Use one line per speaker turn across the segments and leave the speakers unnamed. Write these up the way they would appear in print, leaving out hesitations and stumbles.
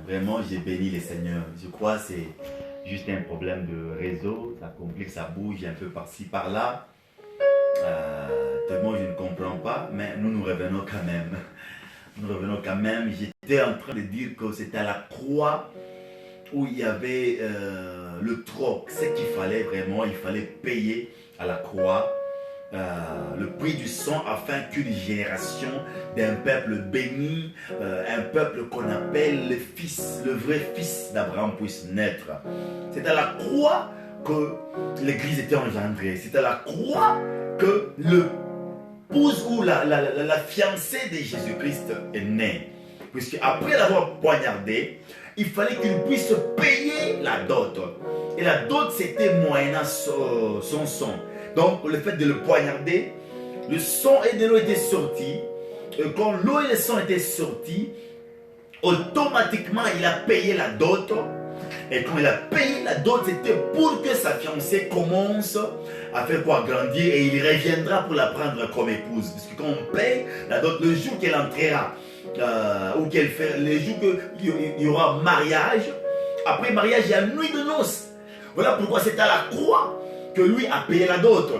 Vraiment, j'ai béni le Seigneur. Je crois que c'est juste un problème de réseau. Ça complique, ça bouge un peu par-ci, par-là. Tellement je ne comprends pas, mais nous revenons quand même. Nous revenons quand même. J'étais en train de dire que c'était à la croix où il y avait le troc. Ce qu'il fallait vraiment, il fallait payer à la croix le prix du sang afin qu'une génération d'un peuple béni, un peuple qu'on appelle le fils, le vrai fils d'Abraham puisse naître. C'est à la croix que l'église était engendrée. C'est à la croix que l'épouse ou la fiancée de Jésus-Christ est née. Puisque après l'avoir poignardé, il fallait qu'il puisse payer la dot. Et la dot, c'était moyennant son sang. Donc, le fait de le poignarder, le sang et de l'eau étaient sortis. Et quand l'eau et le sang étaient sortis, automatiquement, il a payé la dot. Et quand il a payé la dot, c'était pour que sa fiancée commence à faire quoi? Grandir. Et il reviendra pour la prendre comme épouse. Parce que quand on paye la dot, le jour qu'elle entrera, ou qu'elle fait, les jours qu'il y aura mariage, après mariage, il y a nuit de noces. Voilà pourquoi c'est à la croix que lui a payé la dot.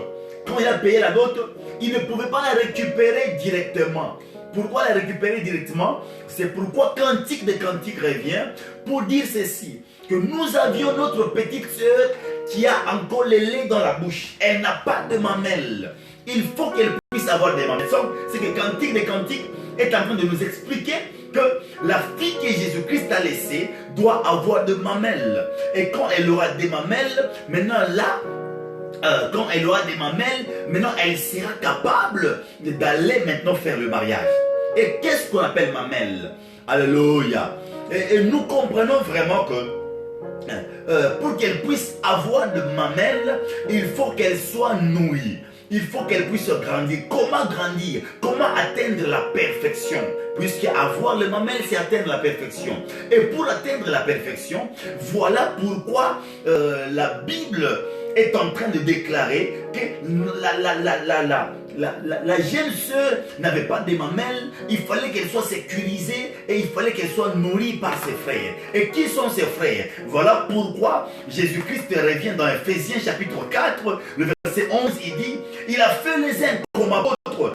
Quand il a payé la dot, il ne pouvait pas la récupérer directement. Pourquoi la récupérer directement? C'est pourquoi Cantique de Cantique revient pour dire ceci, que nous avions notre petite sœur qui a encore le lait dans la bouche. Elle n'a pas de mamelle. Il faut qu'elle puisse avoir des mamelles. C'est que Cantique de Cantique est en train de nous expliquer que la fille que Jésus-Christ a laissée doit avoir de mamelles. Et quand elle aura des mamelles, maintenant là, quand elle aura des mamelles, maintenant elle sera capable d'aller maintenant faire le mariage. Et qu'est-ce qu'on appelle mamelle? Alléluia. Et nous comprenons vraiment que pour qu'elle puisse avoir de mamelles, il faut qu'elle soit nourrie. Il faut qu'elle puisse grandir. Comment grandir? Comment atteindre la perfection? Puisque avoir le mamelle, c'est atteindre la perfection. Et pour atteindre la perfection, voilà pourquoi la Bible est en train de déclarer que la jeune sœur n'avait pas de mamelles. Il fallait qu'elle soit sécurisée et il fallait qu'elle soit nourrie par ses frères. Et qui sont ses frères? Voilà pourquoi Jésus-Christ revient dans Ephésiens chapitre 4, le verset 11, il dit: il a fait les uns comme apôtres,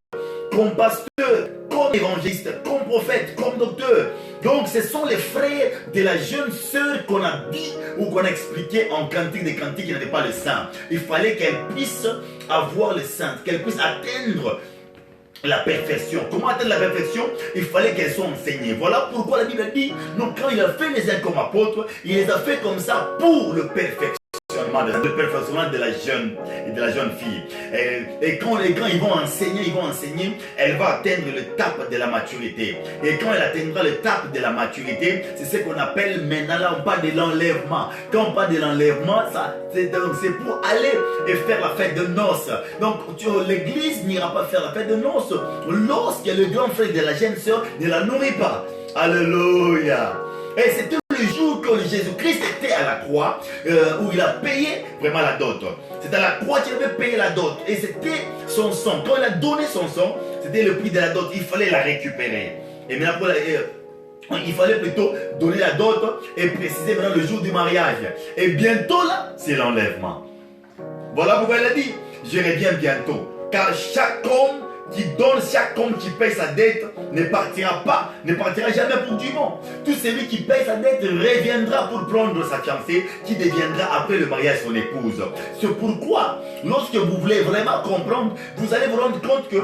comme pasteurs, comme évangélistes, comme prophètes, comme docteurs. Donc ce sont les frères de la jeune sœur qu'on a dit ou qu'on a expliqué en Cantique des Cantiques qui n'avait pas le sein. Il fallait qu'elle puisse avoir le sein, qu'elle puisse atteindre la perfection. Comment atteindre la perfection? Il fallait qu'elles soient enseignées. Voilà pourquoi la Bible dit, donc quand il a fait les uns comme apôtres, il les a fait comme ça pour le perfectionnement de la jeune fille. Et quand ils vont enseigner, elle va atteindre l'étape de la maturité. Et quand elle atteindra l'étape de la maturité, c'est ce qu'on appelle maintenant, là on parle de l'enlèvement. Quand on parle de l'enlèvement, c'est pour aller et faire la fête de noces. Donc l'église n'ira pas faire la fête de noces lorsque le grand frère de la jeune sœur ne la nourrit pas. Alléluia. Et c'était le jour que Jésus-Christ était à la croix, où il a payé vraiment la dot. C'était à la croix qu'il avait payé la dot. Et c'était son sang. Quand il a donné son sang, c'était le prix de la dot. Il fallait la récupérer. Et maintenant, il fallait plutôt donner la dot et préciser maintenant le jour du mariage. Et bientôt là, c'est l'enlèvement. Voilà pourquoi il a dit, je reviens bientôt. Car chaque homme qui donne, chaque homme qui paye sa dette ne partira jamais pour du monde. Tout celui qui paye sa dette reviendra pour prendre sa fiancée qui deviendra après le mariage son épouse. C'est pourquoi, lorsque vous voulez vraiment comprendre, vous allez vous rendre compte que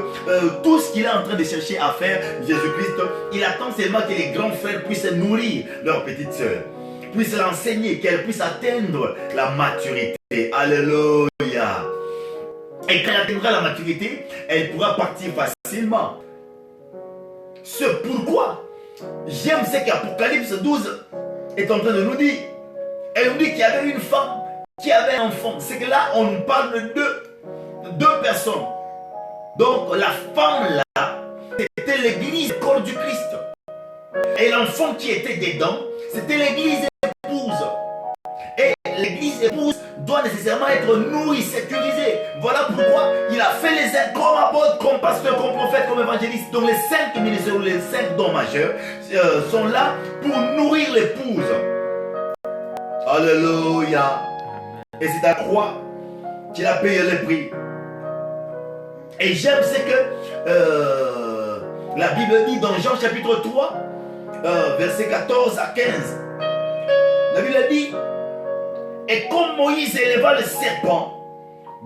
tout ce qu'il est en train de chercher à faire, Jésus-Christ, il attend seulement que les grands frères puissent nourrir leur petite sœur, puissent l'enseigner, qu'elle puisse atteindre la maturité. Alléluia. Et quand elle atteindra la maturité, elle pourra partir facilement. C'est pourquoi j'aime ce qu'Apocalypse 12 est en train de nous dire. Elle nous dit qu'il y avait une femme qui avait un enfant. C'est que là, on nous parle de deux personnes. Donc la femme là, c'était l'église, le corps du Christ. Et l'enfant qui était dedans, c'était l'église épouse. Et l'église épouse doit nécessairement être nourri, sécurisé. Voilà pourquoi il a fait les aides comme apôtre, comme pasteur, comme prophète, comme évangéliste. Donc les 5 ministères, les 5 dons majeurs sont là pour nourrir l'épouse. Alléluia. Et c'est à croix qu'il a payé le prix. Et j'aime ce que la Bible dit dans Jean chapitre 3, versets 14 à 15. La Bible dit: et comme Moïse éleva le serpent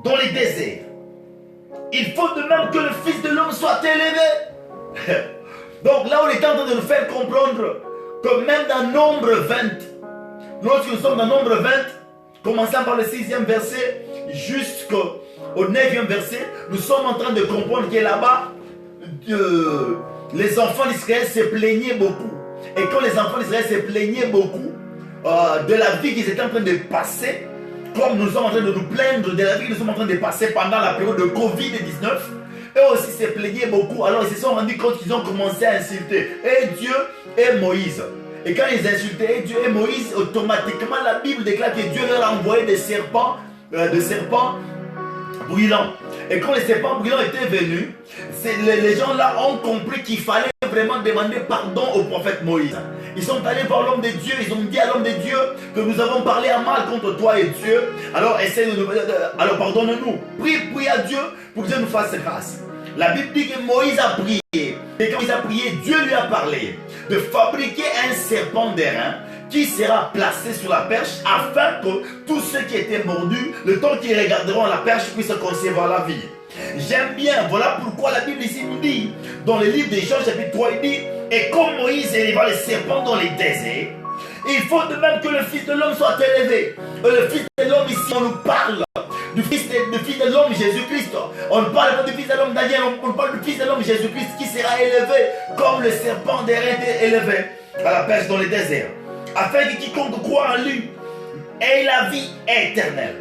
dans les déserts, il faut de même que le Fils de l'homme soit élevé. Donc là, on est en train de nous faire comprendre que même dans Nombre 20, lorsque nous sommes dans Nombre 20, commençant par le 6e verset jusqu'au 9e verset, nous sommes en train de comprendre que là-bas, les enfants d'Israël se plaignaient beaucoup. Et quand les enfants d'Israël se plaignaient beaucoup de la vie qu'ils étaient en train de passer, comme nous sommes en train de nous plaindre de la vie que nous sommes en train de passer pendant la période de Covid-19, eux aussi se plaignaient beaucoup. Alors ils se sont rendus compte qu'ils ont commencé à insulter et Dieu et Moïse. Et quand ils insultaient Dieu et Moïse, automatiquement la Bible déclare que Dieu leur a envoyé des serpents brûlants. Et quand les serpents brûlants étaient venus, les gens là ont compris qu'il fallait vraiment demander pardon au prophète Moïse. Ils sont allés voir l'homme de Dieu, ils ont dit à l'homme de Dieu que nous avons parlé à mal contre toi et Dieu. Alors alors pardonne-nous. Prie à Dieu pour que Dieu nous fasse grâce. La Bible dit que Moïse a prié. Et quand il a prié, Dieu lui a parlé de fabriquer un serpent d'airain qui sera placé sur la perche afin que tous ceux qui étaient mordus, le temps qu'ils regarderont la perche, puissent concevoir la vie. J'aime bien, voilà pourquoi la Bible ici nous dit, dans le livre de Jean chapitre 3, il dit: et comme Moïse éleva les serpents dans les déserts, il faut de même que le Fils de l'homme soit élevé. Le Fils de l'homme ici, on nous parle du Fils de l'homme Jésus-Christ. On ne parle pas du Fils de l'homme Daniel, on parle du Fils de l'homme Jésus-Christ qui sera élevé comme le serpent d'airain était élevé à la perche dans les déserts, afin que quiconque croit en lui ait la vie éternelle.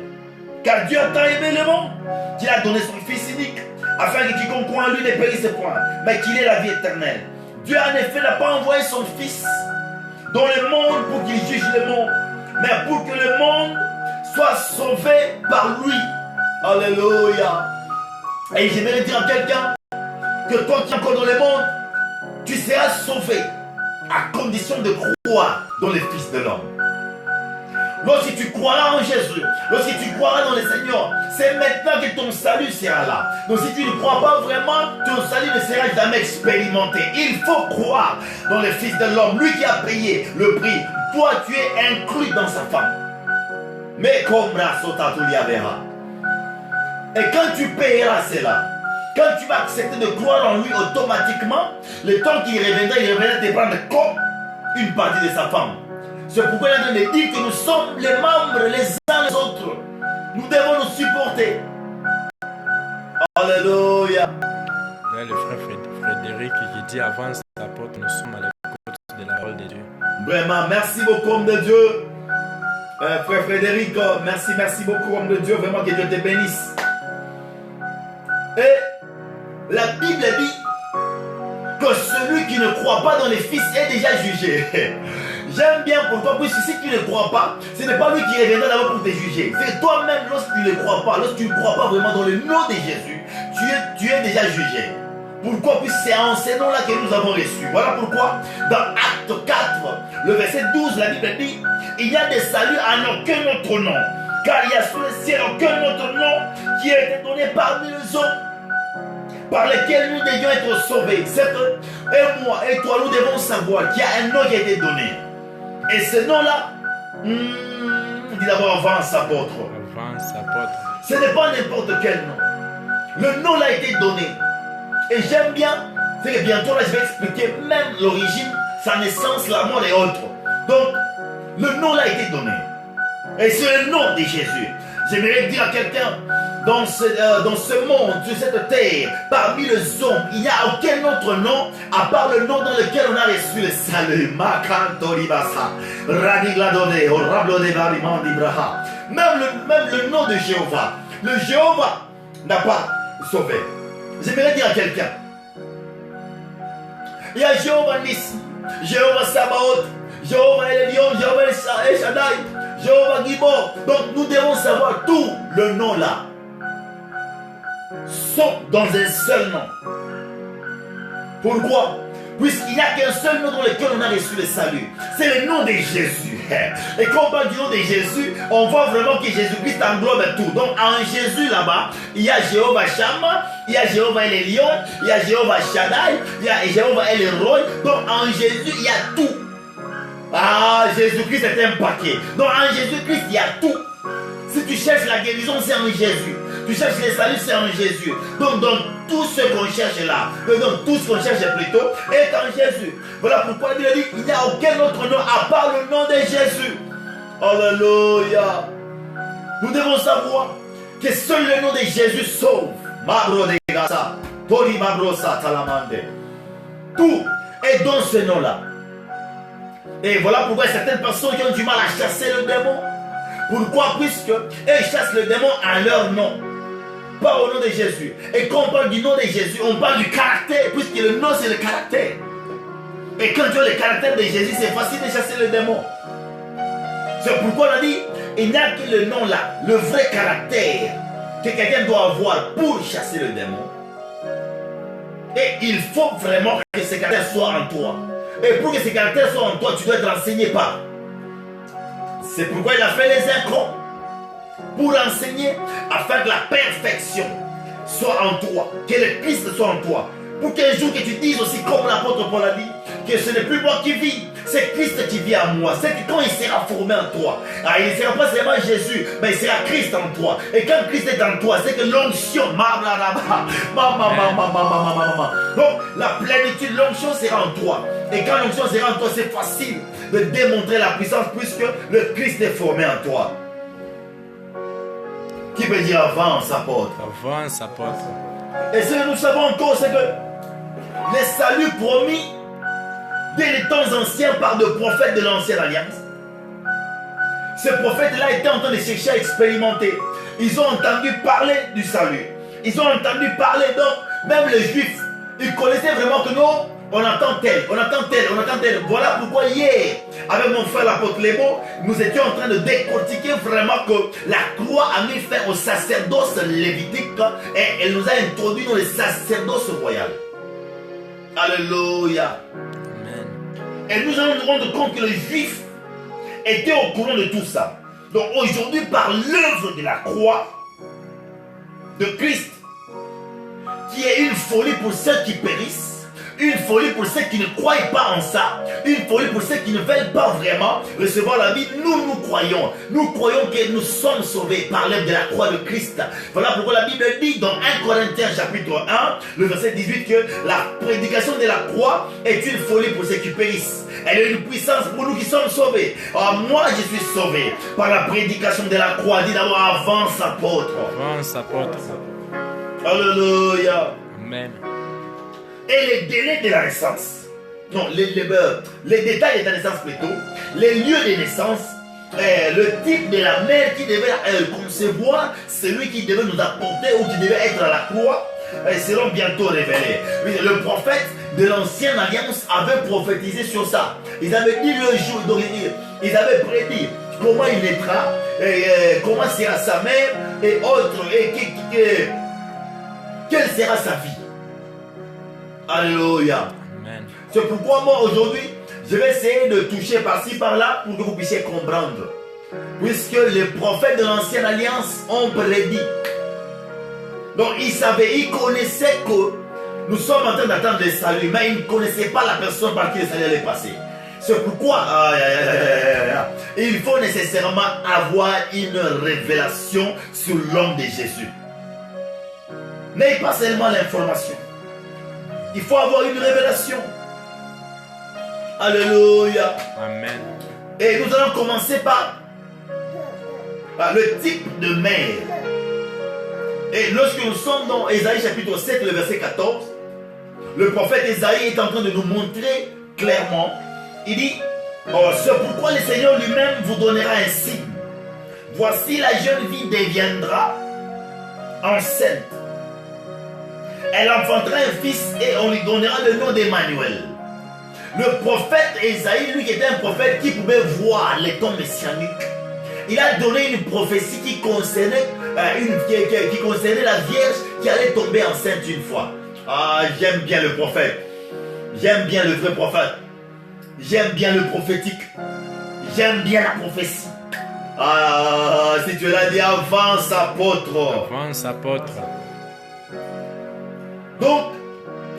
Car Dieu a tant aimé le monde qu'il a donné son Fils unique, afin que quiconque croit en lui ne périsse point, mais qu'il ait la vie éternelle. Dieu en effet n'a pas envoyé son Fils dans le monde pour qu'il juge le monde, mais pour que le monde soit sauvé par lui. Alléluia. Et j'aimerais dire à quelqu'un que toi qui es encore dans le monde, tu seras sauvé à condition de croire dans le Fils de l'homme. Lorsque tu croiras en Jésus, lorsque tu croiras dans le Seigneur, c'est maintenant que ton salut sera là. Donc si tu ne crois pas vraiment, ton salut ne sera jamais expérimenté. Il faut croire dans le Fils de l'homme, lui qui a payé le prix. Toi, tu es inclus dans sa femme. Mais comme Rasotatuliavera. Et quand tu payeras cela, quand tu vas accepter de croire en lui automatiquement, le temps qu'il reviendra, il reviendra te prendre comme une partie de sa femme. C'est pourquoi il est en train de dire que nous sommes les membres les uns les autres. Nous devons nous supporter. Alléluia.
Là, le frère Frédéric qui dit: avance la porte, nous sommes à l'écoute de la parole de Dieu.
Vraiment, merci beaucoup, homme de Dieu. Frère Frédéric, merci beaucoup, homme de Dieu. Vraiment, que Dieu te bénisse. Et la Bible dit que celui qui ne croit pas dans les fils est déjà jugé. J'aime bien pourquoi, puisque si tu ne crois pas, ce n'est pas lui qui reviendra d'abord pour te juger. C'est toi-même, lorsque tu ne crois pas, lorsque tu ne crois pas vraiment dans le nom de Jésus, tu es déjà jugé. Pourquoi? Puisque c'est en ce nom-là que nous avons reçu. Voilà pourquoi, dans Acte 4, le verset 12, la Bible dit: il n'y a de salut en aucun autre nom, car il y a sous le ciel aucun autre nom qui a été donné parmi les hommes par lesquels nous devions être sauvés. Et moi et toi, nous devons savoir qu'il y a un nom qui a été donné. Et ce nom-là, dit d'abord avance apôtre.
Avance apôtre.
Ce n'est pas n'importe quel nom. Le nom l'a été donné. Et j'aime bien, c'est que bientôt là je vais expliquer même l'origine, sa naissance, la mort et autres. Donc, le nom l'a été donné. Et c'est le nom de Jésus. J'aimerais dire à quelqu'un, dans ce monde, sur cette terre, parmi les hommes, il n'y a aucun autre nom à part le nom dans lequel on a reçu le salut. Même le nom de Jéhovah. Le Jéhovah n'a pas sauvé. J'aimerais dire à quelqu'un, il y a Jéhovah Nissi, Jéhovah Sabaoth, Jéhovah Elion, Jéhovah El Shaddai, Jéhovah Gibor. Donc nous devons savoir tout le nom là sont dans un seul nom. Pourquoi? Puisqu'il n'y a qu'un seul nom dans lequel on a reçu le salut. C'est le nom de Jésus. Et quand on parle du nom de Jésus, on voit vraiment que Jésus-Christ englobe tout. Donc en Jésus là-bas, il y a Jéhovah Shammah, il y a Jéhovah El Elyon, il y a Jéhovah Shaddai, il y a Jéhovah El Roy. Donc en Jésus, il y a tout. Ah, Jésus-Christ est un paquet. Donc en Jésus-Christ, il y a tout. Si tu cherches la guérison, c'est en Jésus. Tu cherches le salut, c'est en Jésus. Donc dans tout ce qu'on cherche là, donc tout ce qu'on cherche plutôt, est en Jésus. Voilà pourquoi il dit, il n'y a aucun autre nom à part le nom de Jésus. Alléluia. Nous devons savoir que seul le nom de Jésus sauve. Mabro de Gaza, Tori Mabrosa Talamande. Tout est dans ce nom-là. Et voilà pourquoi certaines personnes qui ont du mal à chasser le démon. Pourquoi? Puisque elles chassent le démon à leur nom, pas au nom de Jésus. Et quand on parle du nom de Jésus, on parle du caractère, puisque le nom c'est le caractère. Et quand tu as le caractère de Jésus, c'est facile de chasser le démon. C'est pourquoi on a dit, il n'y a que le nom là, le vrai caractère que quelqu'un doit avoir pour chasser le démon. Et il faut vraiment que ce caractère soit en toi. Et pour que ce caractère soit en toi, tu dois être enseigné par. C'est pourquoi il a fait les incrons pour enseigner afin que la perfection soit en toi, que le Christ soit en toi. Pour qu'un jour que tu dises aussi comme l'apôtre Paul a dit, que ce n'est plus moi qui vis, c'est Christ qui vit en moi. C'est que quand il sera formé en toi, il ne sera pas seulement Jésus, mais il sera Christ en toi. Et quand Christ est en toi, c'est que l'onction, donc la plénitude, l'onction sera en toi. Et quand l'onction sera en toi, c'est facile de démontrer la puissance puisque le Christ est formé en toi. Qui veut dire avance, apôtre?
Avance, apôtre.
Et ce que nous savons encore, c'est que les saluts promis dès les temps anciens par des prophètes de l'ancienne alliance, ces prophètes-là étaient en train de chercher à expérimenter. Ils ont entendu parler du salut. Ils ont entendu parler, donc même les Juifs, ils connaissaient vraiment que nous, on entend tel, on entend tel, on entend tel. Voilà pourquoi hier, avec mon frère l'apôtre Lémo, nous étions en train de décortiquer vraiment que la croix a mis fin au sacerdoce lévitique et elle nous a introduit dans le sacerdoce royal. Alléluia.
Amen.
Et nous allons nous rendre compte que les Juifs étaient au courant de tout ça. Donc aujourd'hui, par l'œuvre de la croix de Christ, qui est une folie pour ceux qui périssent, une folie pour ceux qui ne croient pas en ça, une folie pour ceux qui ne veulent pas vraiment recevoir la vie. Nous croyons que nous sommes sauvés par l'œuvre de la croix de Christ. Voilà pourquoi la Bible dit dans 1 Corinthiens chapitre 1, le verset 18, que la prédication de la croix est une folie pour ceux qui périssent. Elle est une puissance pour nous qui sommes sauvés. Alors moi je suis sauvé par la prédication de la croix. Dis d'abord avance apôtre.
Avance, apôtre.
Alléluia.
Amen.
Et les délais de la naissance, non, les détails de la naissance plutôt, les lieux de naissance, le type de la mère qui devait concevoir, celui qui devait nous apporter ou qui devait être à la croix, seront bientôt révélés. Le prophète de l'ancienne alliance avait prophétisé sur ça. Ils avaient dit le jour, donc ils avaient prédit comment il naîtra, comment sera sa mère et autres, et quelle sera sa vie. Alléluia.
Amen.
C'est pourquoi moi aujourd'hui, je vais essayer de toucher par-ci par-là pour que vous puissiez comprendre. Puisque les prophètes de l'ancienne alliance ont prédit. Donc ils savaient, ils connaissaient que nous sommes en train d'attendre le salut, mais ils ne connaissaient pas la personne par qui le salut allait passer. C'est pourquoi il faut nécessairement avoir une révélation sur l'homme de Jésus. Mais pas seulement l'information. Il faut avoir une révélation. Alléluia.
Amen.
Et nous allons commencer par le type de mère. Et lorsque nous sommes dans Ésaïe chapitre 7, le verset 14, le prophète Ésaïe est en train de nous montrer clairement. Il dit, c'est pourquoi le Seigneur lui-même vous donnera un signe. Voici la jeune fille deviendra enceinte. Elle enfantera un fils et on lui donnera le nom d'Emmanuel. Le prophète Ésaïe, lui qui était un prophète qui pouvait voir les temps messianiques, il a donné une prophétie qui concernait, qui concernait la Vierge qui allait tomber enceinte une fois. Ah, j'aime bien le prophète. J'aime bien le vrai prophète. J'aime bien le prophétique. J'aime bien la prophétie. Ah, si tu l'as dit, avance, apôtre.
Avance, apôtre.
Donc,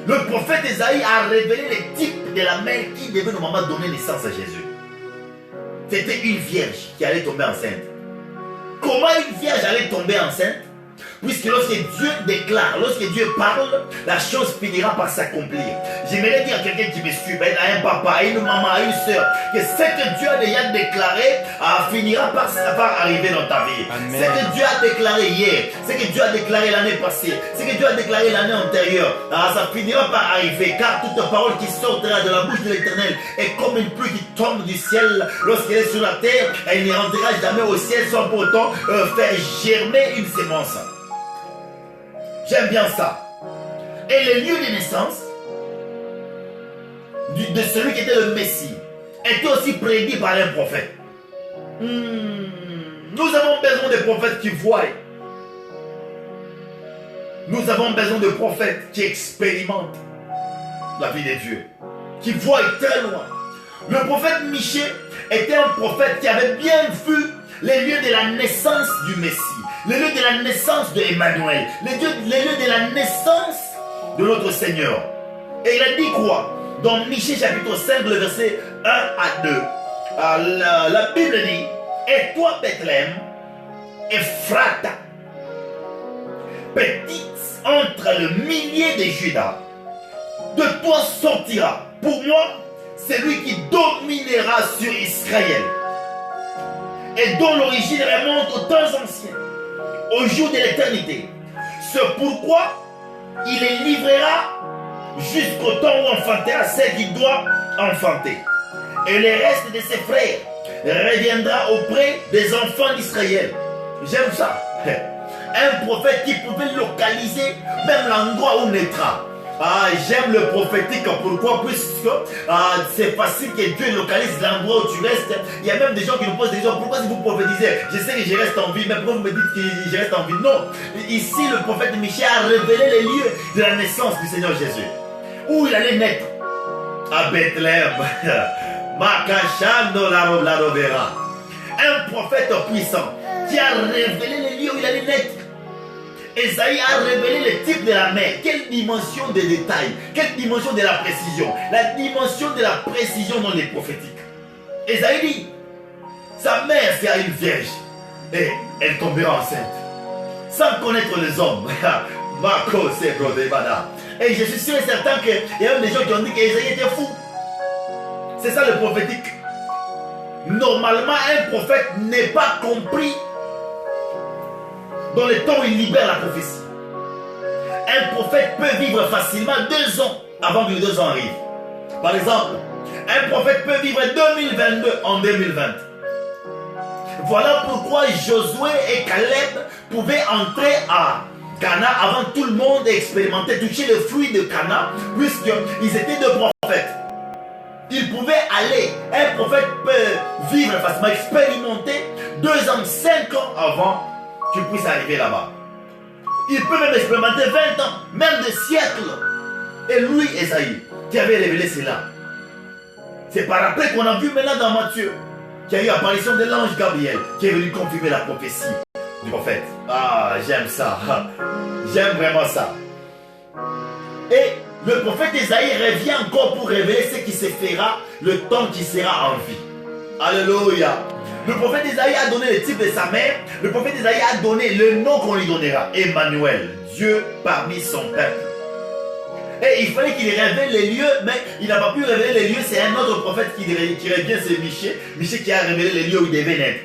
le prophète Esaïe a révélé les types de la mère qui devait normalement donner naissance à Jésus. C'était une vierge qui allait tomber enceinte. Comment une vierge allait tomber enceinte? Puisque lorsque Dieu déclare, lorsque Dieu parle, la chose finira par s'accomplir. J'aimerais dire à quelqu'un qui me suit, à un papa, à une maman, à une soeur, que ce que Dieu a déjà déclaré finira par arriver dans ta vie.
Amen.
Ce que Dieu a déclaré hier, ce que Dieu a déclaré l'année passée, ce que Dieu a déclaré l'année antérieure, ça finira par arriver, car toute parole qui sortira de la bouche de l'Éternel est comme une pluie qui tombe du ciel lorsqu'elle est sur la terre, elle ne rentrera jamais au ciel sans pour autant faire germer une sémence. J'aime bien ça. Et le lieu de naissance de celui qui était le Messie était aussi prédit par un prophète. Nous avons besoin de prophètes qui voient. Nous avons besoin de prophètes qui expérimentent la vie de Dieu, qui voient très loin. Le prophète Michée était un prophète qui avait bien vu les lieux de la naissance du Messie, les lieux de la naissance de Emmanuel, les lieux de la naissance de notre Seigneur. Et il a dit quoi? Dans Michée chapitre 5, le verset 1 à 2. La Bible dit, et toi Bethléem, Ephrata, petite entre le millier de Judas, de toi sortira pour moi celui qui dominera sur Israël, et dont l'origine remonte aux temps anciens, au jour de l'éternité. C'est pourquoi il les livrera jusqu'au temps où enfantera celle qui doit enfanter. Et le reste de ses frères reviendra auprès des enfants d'Israël. J'aime ça. Un prophète qui pouvait localiser même l'endroit où naîtra. Ah, j'aime le prophétique. Pourquoi? Puisque c'est facile que Dieu localise l'endroit où tu restes. Il y a même des gens qui nous posent des questions. Pourquoi si vous prophétisez? Je sais que je reste en vie, mais pourquoi vous me dites que je reste en vie? Non. Ici, le prophète Michée a révélé les lieux de la naissance du Seigneur Jésus. Où il allait naître? À Bethléem. Makashando la rovera. Un prophète puissant qui a révélé les lieux où il allait naître. Esaïe a révélé le type de la mère. Quelle dimension de détail, quelle dimension de la précision. La dimension de la précision dans les prophétiques. Esaïe dit, sa mère sera une vierge et elle tombera enceinte. Sans connaître les hommes. Et je suis sûr et certain qu'il y a même des gens qui ont dit qu'Esaïe était fou. C'est ça le prophétique. Normalement, un prophète n'est pas compris dans le temps où il libère la prophétie. Un prophète peut vivre facilement 2 ans avant que les 2 ans arrivent. Par exemple, un prophète peut vivre 2022 en 2020. Voilà pourquoi Josué et Caleb pouvaient entrer à Cana avant tout le monde et expérimenter, toucher le fruit de Cana, puisqu'ils étaient 2 prophètes. Ils pouvaient aller, un prophète peut vivre facilement, expérimenter 2 ans, 5 ans avant tu puisses arriver là-bas. Il peut même expérimenter 20 ans, même des siècles. Et lui, Esaïe, qui avait révélé cela. C'est par après qu'on a vu maintenant dans Matthieu qu'il y a eu l'apparition de l'ange Gabriel qui est venu confirmer la prophétie du prophète. Ah, j'aime ça. J'aime vraiment ça. Et le prophète Esaïe revient encore pour révéler ce qui se fera le temps qui sera en vie. Alléluia. Le prophète Esaïe a donné le type de sa mère. Le prophète Esaïe a donné le nom qu'on lui donnera. Emmanuel, Dieu parmi son peuple. Et il fallait qu'il révèle les lieux, mais il n'a pas pu révéler les lieux. C'est un autre prophète qui revient, c'est Michée. Michée qui a révélé les lieux où il devait naître.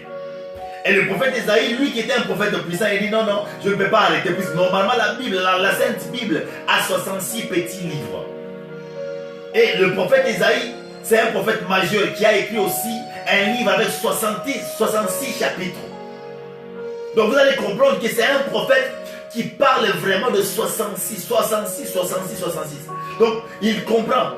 Et le prophète Esaïe, lui qui était un prophète puissant, il dit non, non, je ne peux pas arrêter. Puisque normalement la Bible, la Sainte Bible a 66 petits livres. Et le prophète Esaïe, c'est un prophète majeur qui a écrit aussi un livre avec 66 chapitres. Donc vous allez comprendre que c'est un prophète qui parle vraiment de 66. Donc il comprend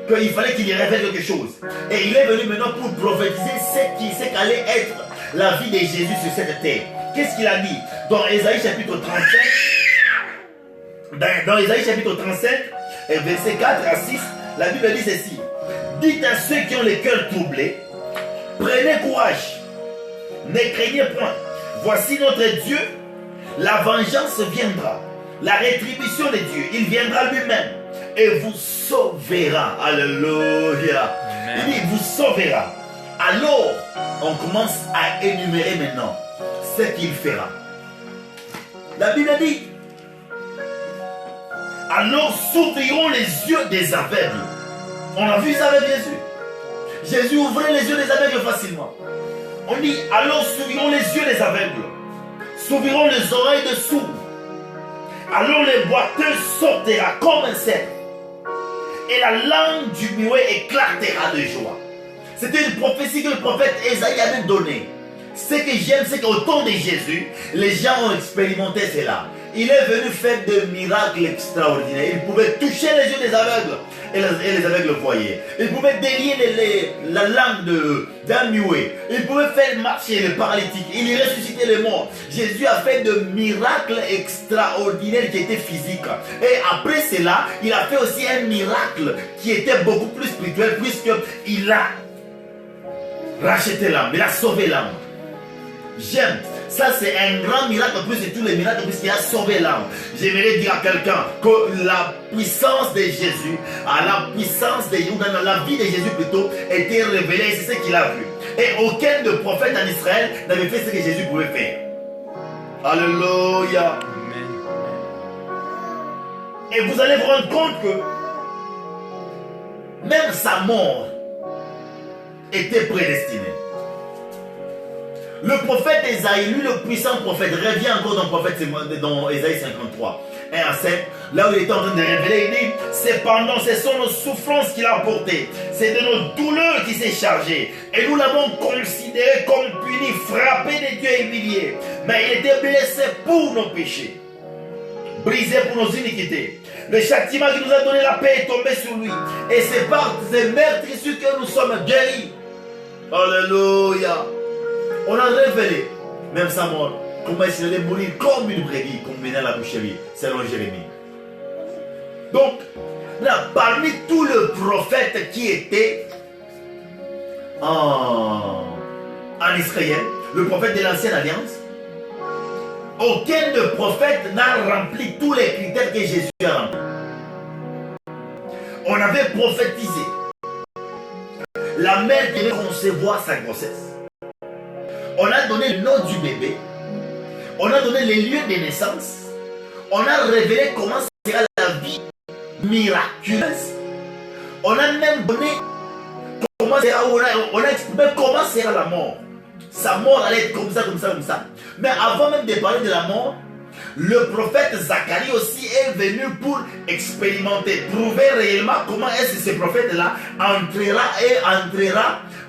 qu'il fallait qu'il y révèle quelque chose. Et il est venu maintenant pour prophétiser ce qu'allait être la vie de Jésus sur cette terre. Qu'est-ce qu'il a dit? Dans Ésaïe chapitre 35, dans Ésaïe chapitre 35, verset 4 à 6, la Bible dit ceci. Dites à ceux qui ont le cœur troublé, prenez courage, ne craignez point. Voici notre Dieu, la vengeance viendra, la rétribution de Dieu, il viendra lui-même et vous sauvera. Alléluia. Il dit, vous sauvera. Alors, on commence à énumérer maintenant ce qu'il fera. La Bible dit, alors s'ouvriront les yeux des aveugles. On a vu ça avec Jésus. Jésus ouvrait les yeux des aveugles facilement. On dit, alors s'ouvriront les yeux des aveugles, s'ouvriront les oreilles des sourds. Alors les boiteux sortira comme un cerf, et la langue du muet éclatera de joie. C'était une prophétie que le prophète Ésaïe avait donnée. Ce que j'aime, c'est qu'au temps de Jésus, les gens ont expérimenté cela. Il est venu faire des miracles extraordinaires. Il pouvait toucher les yeux des aveugles et les aveugles voyaient. Il pouvait délier la langue d'un muet. Il pouvait faire marcher les paralytiques. Il ressuscitait les morts. Jésus a fait de miracles extraordinaires qui étaient physiques. Et après cela, il a fait aussi un miracle qui était beaucoup plus spirituel puisqu'il a racheté l'âme. Il a sauvé l'âme. J'aime. Ça, c'est un grand miracle plus de tous les miracles puisqu'il a sauvé l'âme. J'aimerais dire à quelqu'un que la puissance de Jésus, la vie de Jésus plutôt, était révélée et c'est ce qu'il a vu. Et aucun de prophète en Israël n'avait fait ce que Jésus pouvait faire. Alléluia.
Amen.
Et vous allez vous rendre compte que même sa mort était prédestinée. Le prophète Ésaïe, lui le puissant prophète, revient encore dans Ésaïe 53, 1 à 7, là où il est en train de révéler, il dit, cependant ce sont nos souffrances qu'il a portées, c'est de nos douleurs qu'il s'est chargé, et nous l'avons considéré comme puni, frappé de Dieu et humilié, mais il était blessé pour nos péchés, brisé pour nos iniquités. Le châtiment qui nous a donné la paix est tombé sur lui, et c'est par ses meurtrissures que nous sommes guéris. Alléluia. On a révélé, même sa mort, comment il allait mourir comme une brebis, comme menait à la boucherie, selon Jérémie. Donc, là, parmi tous les prophètes qui étaient en Israël, le prophète de l'Ancienne Alliance, aucun de prophètes n'a rempli tous les critères que Jésus a remplis. On avait prophétisé la mère devait concevoir sa grossesse. On a donné le nom du bébé. On a donné les lieux de naissance. On a révélé comment sera la vie miraculeuse. On a même donné comment sera, on a exprimé comment sera la mort. Sa mort allait être comme ça, comme ça, comme ça. Mais avant même de parler de la mort, le prophète Zacharie aussi est venu pour expérimenter, prouver réellement comment est-ce que ce prophète-là entrera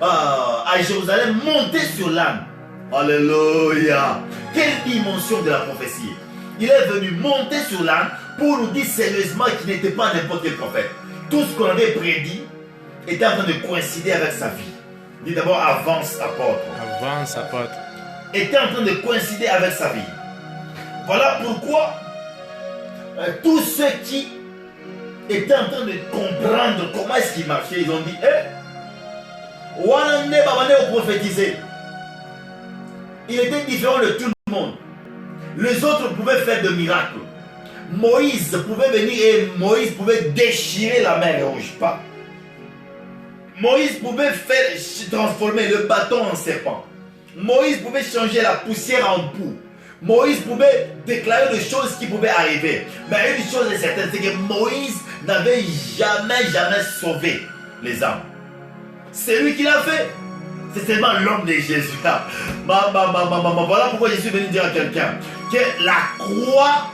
à Jérusalem, monté sur l'âne. Alléluia. Quelle dimension de la prophétie. Il est venu monter sur l'âne pour nous dire sérieusement qu'il n'était pas n'importe quel prophète. Tout ce qu'on avait prédit était en train de coïncider avec sa vie. Dis d'abord avance apôtre.
Avance apôtre.
Était en train de coïncider avec sa vie. Voilà pourquoi tous ceux qui étaient en train de comprendre comment est-ce qu'il marchait, ils ont dit, on est prophétisé. Il était différent de tout le monde. Les autres pouvaient faire des miracles. Moïse pouvait venir et Moïse pouvait déchirer la mer rouge. Pas. Moïse pouvait transformer le bâton en serpent. Moïse pouvait changer la poussière en poux. Moïse pouvait déclarer des choses qui pouvaient arriver. Mais une chose est certaine, c'est que Moïse n'avait jamais sauvé les âmes. C'est lui qui l'a fait. C'est seulement l'homme de Jésus. Voilà pourquoi je suis venu dire à quelqu'un que la croix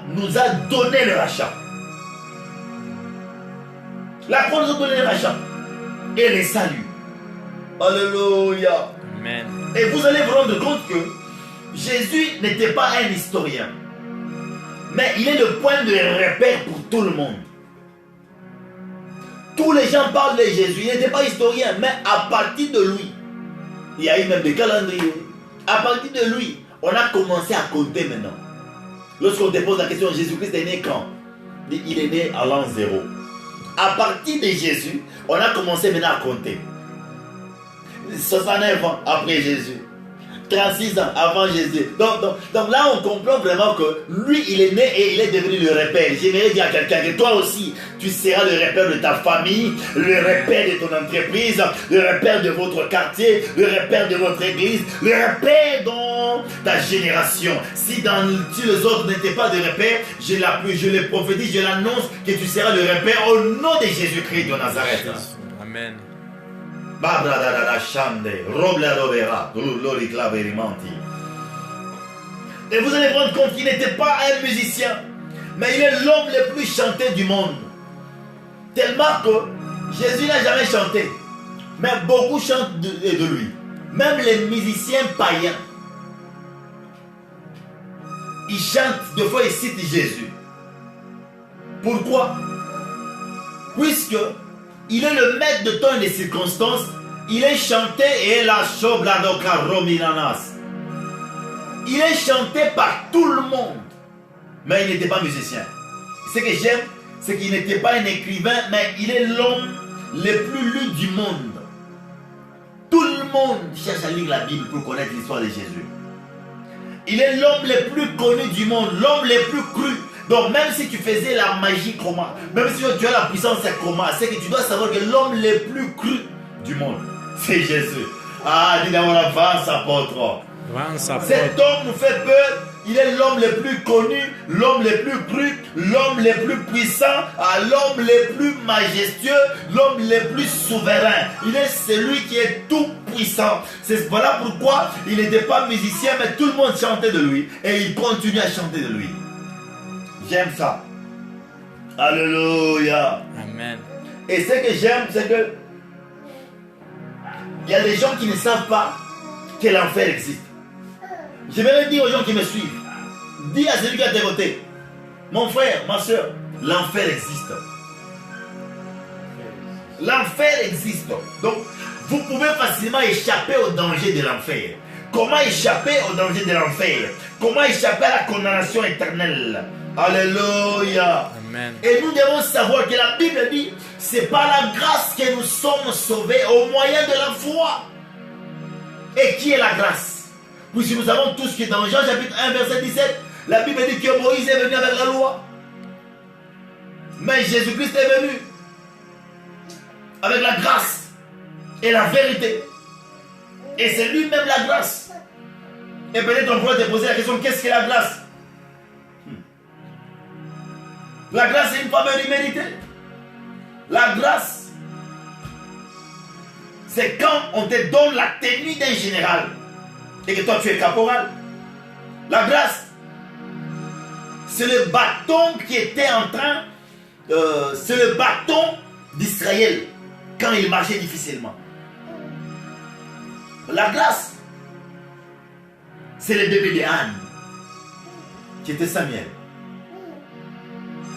nous a donné le rachat. La croix nous a donné le rachat et le salut. Alléluia.
Amen.
Et vous allez vous rendre compte que Jésus n'était pas un historien, mais il est le point de repère pour tout le monde. Tous les gens parlent de Jésus. Il n'était pas historien, mais à partir de lui, Il y a eu même des calendriers. À partir de lui, on a commencé à compter maintenant. Lorsqu'on te pose la question, Jésus-Christ est né quand? Il est né à l'an 0. À partir de Jésus, on a commencé maintenant à compter. 69 ans après Jésus. 36 ans avant Jésus. Donc là, on comprend vraiment que lui, il est né et il est devenu le repère. J'aimerais dire à quelqu'un que toi aussi, tu seras le repère de ta famille, le repère de ton entreprise, le repère de votre quartier, le repère de votre église, le repère dans ta génération. Si les autres n'étaient pas de repère, je le prophétise, je l'annonce que tu seras le repère au nom de Jésus-Christ de Nazareth.
Amen.
Et vous allez rendre compte qu'il n'était pas un musicien, mais il est l'homme le plus chanté du monde. Tellement que Jésus n'a jamais chanté, mais beaucoup chantent de lui. Même les musiciens païens, ils chantent, des fois ils citent Jésus. Pourquoi? Puisque il est le maître de temps et des circonstances. Il est chanté et la chobladoka rominanas. Il est chanté par tout le monde. Mais il n'était pas musicien. Ce que j'aime, c'est qu'il n'était pas un écrivain, mais il est l'homme le plus lu du monde. Tout le monde cherche à lire la Bible pour connaître l'histoire de Jésus. Il est l'homme le plus connu du monde, l'homme le plus cru. Donc même si tu faisais la magie comment, même si tu as la puissance comment, c'est que tu dois savoir que l'homme le plus cru du monde, c'est Jésus. Ah, dis d'abord avance apôtre. Cet homme nous fait peur. Il est l'homme le plus connu, l'homme le plus cru, l'homme le plus puissant, l'homme le plus majestueux, l'homme le plus souverain. Il est celui qui est tout puissant. Voilà pourquoi il n'était pas musicien, mais tout le monde chantait de lui. Et il continue à chanter de lui. J'aime ça. Alléluia.
Amen.
Et ce que j'aime, c'est que il y a des gens qui ne savent pas que l'enfer existe. Je vais dire aux gens qui me suivent, dis à celui qui a été voté, mon frère, ma soeur, l'enfer existe. L'enfer existe. Donc, vous pouvez facilement échapper au danger de l'enfer. Comment échapper au danger de l'enfer? Comment échapper à la condamnation éternelle? Alléluia.
Amen. Et
nous devons savoir que la Bible dit, c'est par la grâce que nous sommes sauvés au moyen de la foi. Et qui est la grâce? Puisque nous savons tous que dans Jean chapitre 1 verset 17, la Bible dit que Moïse est venu avec la loi. Mais Jésus-Christ est venu avec la grâce et la vérité. Et c'est lui-même la grâce. Et peut-être on pourrait te poser la question, qu'est-ce que la grâce? La grâce est une faveur imméritée. La grâce, c'est quand on te donne la tenue d'un général et que toi tu es caporal. La grâce, c'est le bâton qui était en train, c'est le bâton d'Israël quand il marchait difficilement. La grâce, c'est le bébé de Anne qui était Samuel.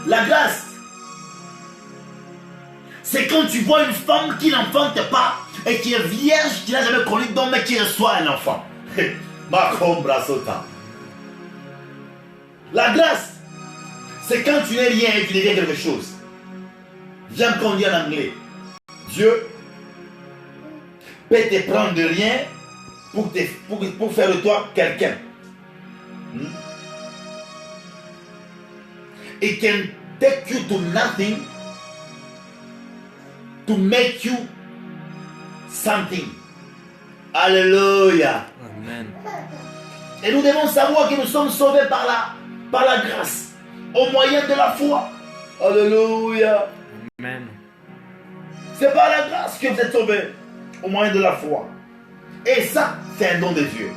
La grâce, c'est quand tu vois une femme qui n'enfante pas et qui est vierge, qui n'a jamais connu d'homme mais qui reçoit un enfant. La grâce, c'est quand tu n'es rien et tu deviens quelque chose. J'aime qu'on dit en anglais, Dieu peut te prendre de rien pour faire de toi quelqu'un. It can take you to nothing to make you something. Alléluia.
Amen.
Et nous devons savoir que nous sommes sauvés par la grâce, au moyen de la foi. Alléluia.
Amen.
C'est par la grâce que vous êtes sauvés, au moyen de la foi. Et ça, c'est un don de Dieu.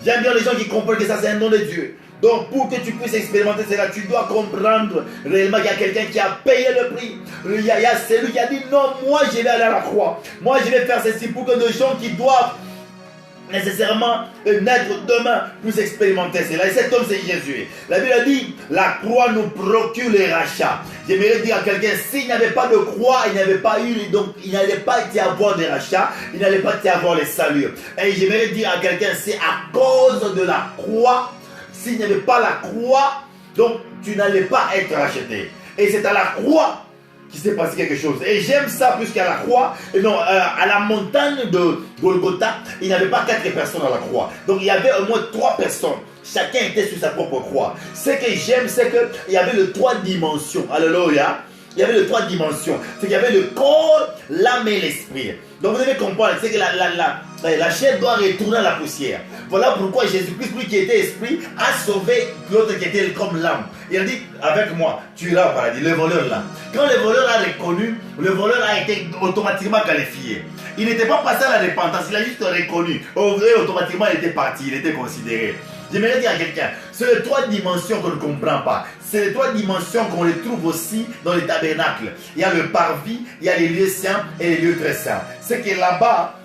J'aime bien les gens qui comprennent que ça, c'est un don de Dieu. Donc, pour que tu puisses expérimenter cela, tu dois comprendre réellement qu'il y a quelqu'un qui a payé le prix. Il y a celui qui a dit, non, moi, je vais aller à la croix. Moi, je vais faire ceci pour que les gens qui doivent nécessairement naître demain pour expérimenter cela. Et cet homme, c'est Jésus. La Bible a dit, la croix nous procure les rachats. J'aimerais dire à quelqu'un, s'il n'y avait pas de croix, il n'y avait pas eu, donc il n'allait pas y avoir des rachats, il n'allait pas y avoir les saluts. Et j'aimerais dire à quelqu'un, c'est à cause de la croix, s'il n'y avait pas la croix, donc tu n'allais pas être racheté. Et c'est à la croix qu'il s'est passé quelque chose. Et j'aime ça puisqu'à la croix, non, à la montagne de Golgotha, il n'y avait pas 4 personnes à la croix. Donc il y avait au moins 3 personnes. Chacun était sur sa propre croix. Ce que j'aime, c'est qu'il y avait les 3 dimensions. Alléluia. Il y avait les 3 dimensions. C'est qu'il y avait le corps, l'âme et l'esprit. Donc vous devez comprendre, c'est que la chair doit retourner à la poussière. Voilà pourquoi Jésus-Christ, lui qui était esprit, a sauvé l'autre qui était comme l'âme. Il a dit, avec moi, tu iras au paradis, le voleur là. Quand le voleur a reconnu, le voleur a été automatiquement qualifié. Il n'était pas passé à la repentance, il a juste reconnu. Et automatiquement, il était parti, il était considéré. J'aimerais dire à quelqu'un, c'est les 3 dimensions qu'on ne comprend pas. C'est les 3 dimensions qu'on les trouve aussi dans les tabernacles. Il y a le parvis, il y a les lieux saints et les lieux très saints. C'est que là-bas,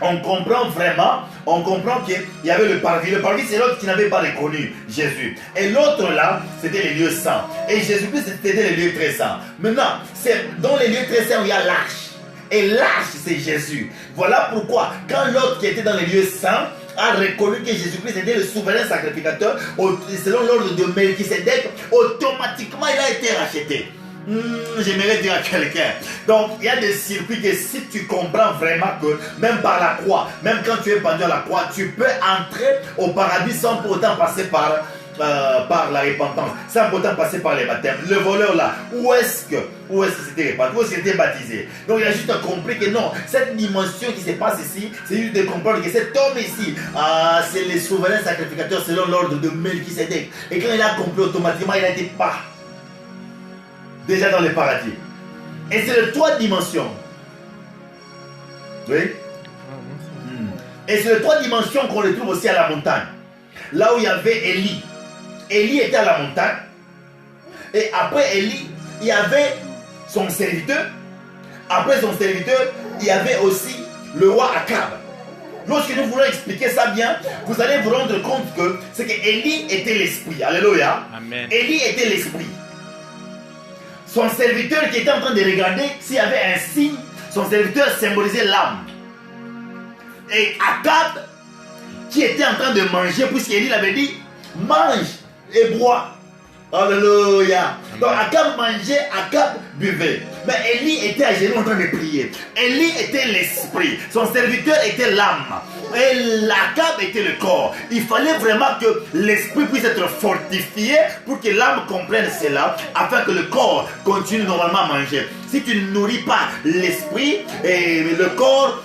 on comprend vraiment, on comprend qu'il y avait le parvis. Le parvis, c'est l'autre qui n'avait pas reconnu Jésus. Et l'autre là, c'était les lieux saints. Et Jésus-Christ, c'était les lieux très saints. Maintenant, c'est dans les lieux très saints où il y a l'arche. Et l'arche, c'est Jésus. Voilà pourquoi, quand l'autre qui était dans les lieux saints a reconnu que Jésus-Christ était le souverain sacrificateur, selon l'ordre de Melchisédek, automatiquement il a été racheté. J'aimerais dire à quelqu'un. Donc il y a des circuits que si tu comprends vraiment que même par la croix, même quand tu es pendu à la croix, tu peux entrer au paradis sans pour autant passer par la repentance, sans pour autant passer par les baptêmes. Le voleur là, où est-ce que c'était répandu, où est-ce qu'il était baptisé? Donc il a juste compris que non, cette dimension qui se passe ici, c'est juste de comprendre que cet homme ici, c'est le souverain sacrificateur selon l'ordre de Melchisédek. Et quand il a compris, automatiquement il a été pas déjà dans le paradis. Et c'est les 3 dimensions. Oui. Et c'est les 3 dimensions qu'on les trouve aussi à la montagne. Là où il y avait Élie. Élie était à la montagne. Et après Élie, il y avait son serviteur. Après son serviteur, il y avait aussi le roi Akab. Lorsque nous voulons expliquer ça bien, vous allez vous rendre compte que c'est que Élie était l'esprit. Alléluia.
Amen.
Élie était l'esprit. Son serviteur qui était en train de regarder s'il y avait un signe, son serviteur symbolisait l'âme. Et Akab, qui était en train de manger, puisqu'Élie avait dit, mange et bois. Alléluia. Donc Akab mangeait, Akab buvait. Mais Élie était à genoux en train de prier. Élie était l'esprit. Son serviteur était l'âme. Et Akab était le corps. Il fallait vraiment que l'esprit puisse être fortifié pour que l'âme comprenne cela, afin que le corps continue normalement à manger. Si tu ne nourris pas l'esprit, et le corps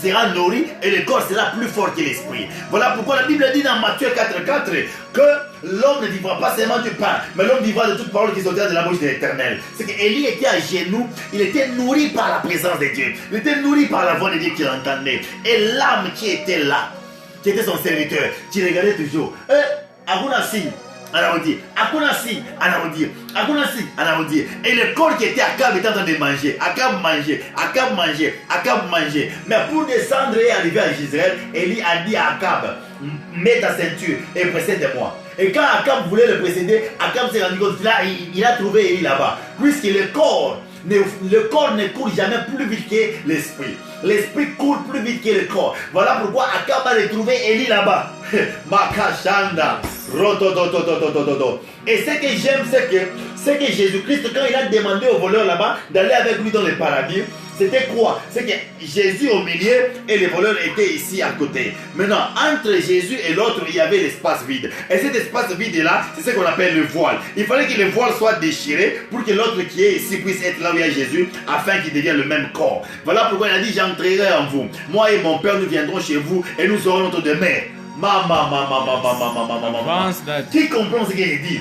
sera nourri et le corps sera plus fort que l'esprit. Voilà pourquoi la Bible dit dans Matthieu 4,4 que l'homme ne vivra pas seulement du pain, mais l'homme vivra de toute parole qui sortira de la bouche de l'Éternel. C'est qu'Élie était à genoux, il était nourri par la présence de Dieu, il était nourri par la voix de Dieu qu'il entendait. Et l'âme qui était là, qui était son serviteur, qui regardait toujours, Agunasi, Anaudi, Akunasi, Anaudi, Akunasi, Anaudi. Et le corps qui était Akab était en train de manger. Akab mangeait, Akab mangeait, Akab mangeait. Mais pour descendre et arriver à Israël, Élie a dit à Akab, mets ta ceinture et précède-moi. Et quand Akab voulait le précéder, Akab s'est rendu compte qu'il a trouvé Élie là-bas. Puisque le corps ne court jamais plus vite que l'esprit. L'esprit court plus vite que le corps. Voilà pourquoi Akab a retrouvé Élie là-bas. Makashanda. Et ce que j'aime, c'est que Jésus-Christ, quand il a demandé au voleur là-bas d'aller avec lui dans le paradis, c'était quoi? C'est que Jésus au milieu et les voleurs étaient ici à côté. Maintenant, entre Jésus et l'autre, il y avait l'espace vide. Et cet espace vide-là, c'est ce qu'on appelle le voile. Il fallait que le voile soit déchiré pour que l'autre qui est ici puisse être là où il y a Jésus, afin qu'il devienne le même corps. Voilà pourquoi il a dit, j'entrerai en vous. Moi et mon Père, nous viendrons chez vous et nous aurons notre demeure. Qui comprend ce qu'il dit?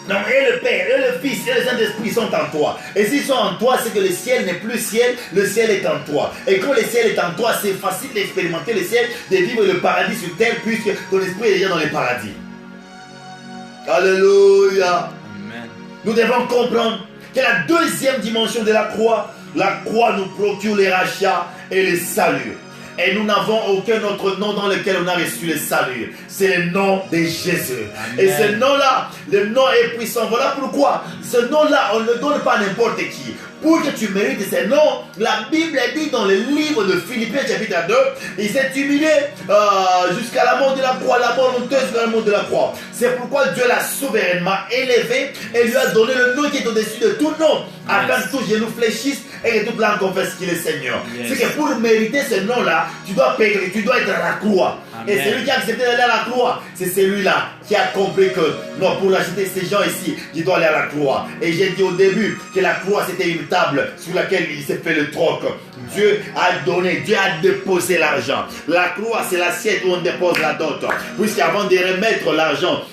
Non, et le Père, et le Fils, et le Saint-Esprit sont en toi. Et s'ils sont en toi, c'est que le ciel n'est plus ciel, le ciel est en toi. Et quand le ciel est en toi, c'est facile d'expérimenter le ciel, de vivre le paradis sur terre, puisque ton esprit est déjà dans le paradis. Alléluia. Amen. Nous devons comprendre que la deuxième dimension de la croix nous procure les rachats et les saluts. Et nous n'avons aucun autre nom dans lequel on a reçu le salut. C'est le nom de Jésus. Amen. Et ce nom-là, le nom est puissant. Voilà pourquoi ce nom-là, on ne le donne pas à n'importe qui. Pour que tu mérites ce nom, la Bible dit dans le livre de Philippiens chapitre 2, il s'est humilié jusqu'à la mort de la croix, la mort honteuse jusqu'à la mort de la croix. C'est pourquoi Dieu l'a souverainement élevé et lui a donné le nom qui est au-dessus de tout nom, afin que tout genou fléchisse et que toute langue confesse qu'il est Seigneur. C'est que pour mériter ce nom-là, tu dois payer, tu dois être à la croix. Amen. Et celui qui a accepté d'aller à la croix, c'est celui-là qui a compris que non, pour acheter ces gens ici, il doit aller à la croix. Et j'ai dit au début que la croix c'était une table sur laquelle il s'est fait le troc. Dieu a donné, Dieu a déposé l'argent. La croix c'est l'assiette où on dépose la dot. Puisqu'avant de remettre l'argent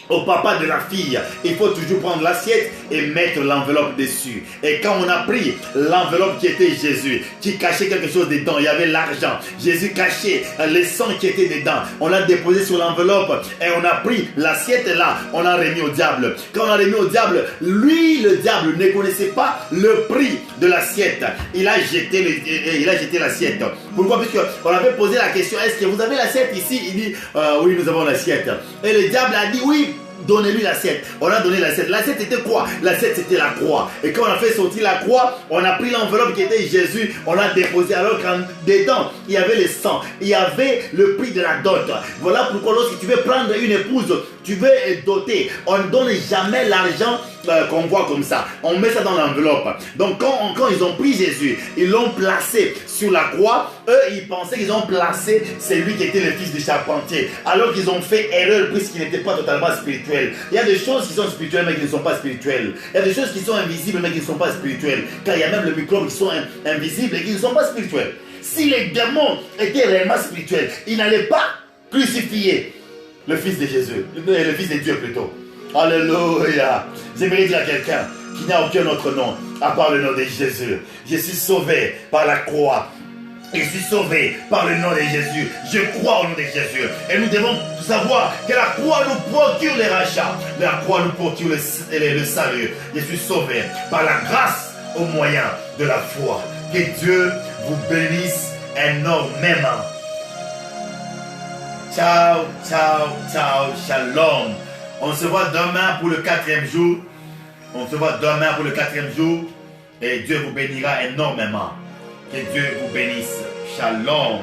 au papa de la fille, il faut toujours prendre l'assiette et mettre l'enveloppe dessus. Et quand on a pris l'enveloppe qui était Jésus, qui cachait quelque chose dedans, il y avait l'argent. Jésus cachait le sang qui était dedans. On l'a déposé sur l'enveloppe et on a pris l'assiette là, on l'a remis au diable. Quand on l'a remis au diable, lui, le diable, ne connaissait pas le prix de l'assiette. Il a jeté l'assiette. Pourquoi? Puisque on avait posé la question, est-ce que vous avez l'assiette ici? Il dit, oui, nous avons l'assiette. Et le diable a dit, oui, donnez-lui l'assiette. On a donné l'assiette. L'assiette était quoi? L'assiette c'était la croix. Et quand on a fait sortir la croix, on a pris l'enveloppe qui était Jésus, on l'a déposé. Alors qu'en dedans, il y avait le sang, il y avait le prix de la dot. Voilà pourquoi lorsque tu veux prendre une épouse, tu veux doter, on ne donne jamais l'argent qu'on voit comme ça. On met ça dans l'enveloppe. Donc quand ils ont pris Jésus, ils l'ont placé sur la croix. Eux, ils pensaient qu'ils ont placé celui qui était le fils du charpentier. Alors qu'ils ont fait erreur puisqu'il n'était pas totalement spirituel. Il y a des choses qui sont spirituelles mais qui ne sont pas spirituelles. Il y a des choses qui sont invisibles mais qui ne sont pas spirituelles. Car il y a même les microbes qui sont invisibles et qui ne sont pas spirituels. Si les démons étaient réellement spirituels, ils n'allaient pas crucifier le fils de Jésus, le fils de Dieu plutôt. Alléluia. J'aimerais dire à quelqu'un qui n'a aucun autre nom à part le nom de Jésus. Je suis sauvé par la croix. Je suis sauvé par le nom de Jésus. Je crois au nom de Jésus. Et nous devons savoir que la croix nous procure les rachats. La croix nous procure le salut. Je suis sauvé par la grâce au moyen de la foi. Que Dieu vous bénisse énormément. Ciao, ciao, ciao, shalom. On se voit demain pour le 4e jour. On se voit demain pour le 4e jour. Et Dieu vous bénira énormément. Que Dieu vous bénisse. Shalom.